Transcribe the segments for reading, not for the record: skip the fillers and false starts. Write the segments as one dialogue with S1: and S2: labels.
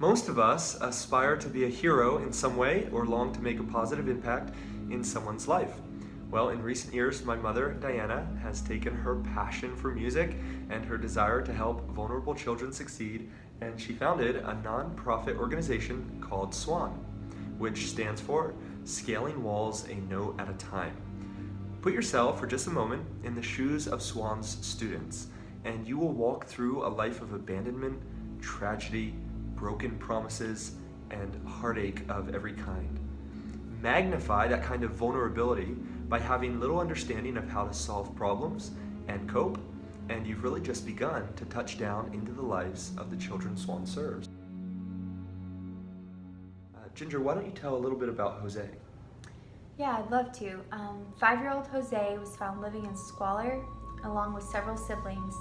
S1: Most of us aspire to be a hero in some way or long to make a positive impact in someone's life. Well, in recent years, my mother, Diana, has taken her passion for music and her desire to help vulnerable children succeed, and she founded a non-profit organization called SWAN, which stands for Scaling Walls a Note at a Time. Put yourself for just a moment in the shoes of SWAN's students, and you will walk through a life of abandonment, tragedy, broken promises, and heartache of every kind. Magnify that kind of vulnerability by having little understanding of how to solve problems and cope, and you've really just begun to touch down into the lives of the children SWAN serves. Ginger, why don't you tell a little bit about Jose?
S2: Yeah, I'd love to. 5-year-old Jose was found living in squalor along with several siblings,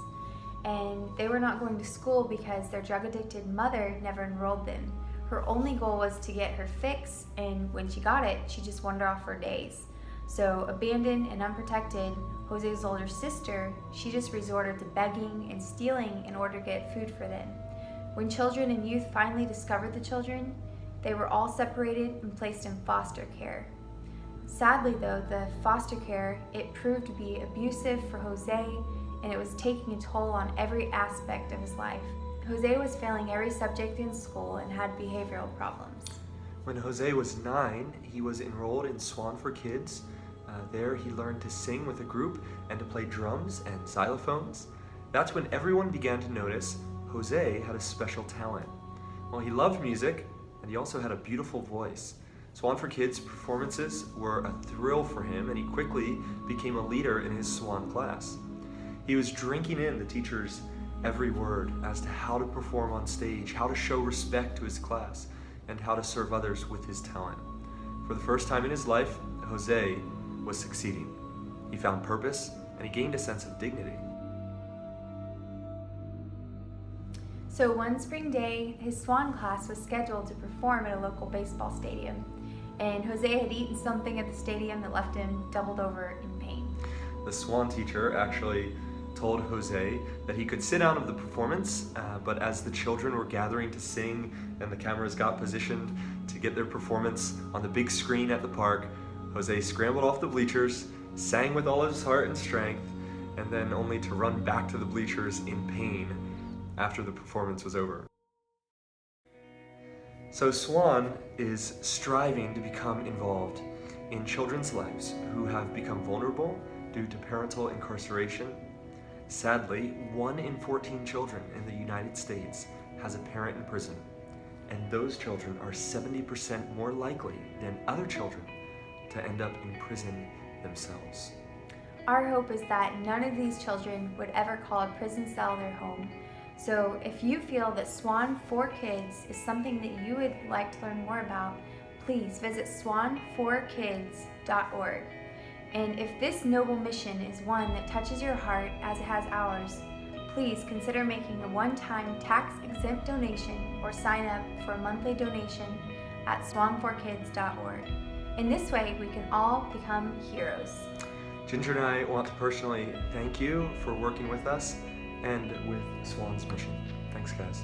S2: and they were not going to school because their drug-addicted mother never enrolled them. Her only goal was to get her fix, and when she got it, she just wandered off for days. So abandoned and unprotected, Jose's older sister, she just resorted to begging and stealing in order to get food for them. When children and youth finally discovered the children, they were all separated and placed in foster care. Sadly though, the foster care, it proved to be abusive for Jose, and it was taking a toll on every aspect of his life. Jose was failing every subject in school and had behavioral problems.
S1: When Jose was 9, he was enrolled in SWAN for Kids. There he learned to sing with a group and to play drums and xylophones. That's when everyone began to notice Jose had a special talent. Well, he loved music, and he also had a beautiful voice. SWAN for Kids performances were a thrill for him, and he quickly became a leader in his SWAN class. He was drinking in the teacher's every word as to how to perform on stage, how to show respect to his class, and how to serve others with his talent. For the first time in his life, Jose was succeeding. He found purpose, and he gained a sense of dignity.
S2: So one spring day, his SWAN class was scheduled to perform at a local baseball stadium, and Jose had eaten something at the stadium that left him doubled over in pain.
S1: The SWAN teacher actually told Jose that he could sit out of the performance, but as the children were gathering to sing and the cameras got positioned to get their performance on the big screen at the park, Jose scrambled off the bleachers, sang with all his heart and strength, and then only to run back to the bleachers in pain after the performance was over. So SWAN is striving to become involved in children's lives who have become vulnerable due to parental incarceration. Sadly, 1 in 14 children in the United States has a parent in prison, and those children are 70% more likely than other children to end up in prison themselves.
S2: Our hope is that none of these children would ever call a prison cell their home. So if you feel that SWAN for Kids is something that you would like to learn more about, please visit swanforkids.org. And if this noble mission is one that touches your heart as it has ours, please consider making a one-time tax-exempt donation or sign up for a monthly donation at swanforkids.org. In this way, we can all become heroes.
S1: Ginger and I want to personally thank you for working with us and with SWAN's mission. Thanks, guys.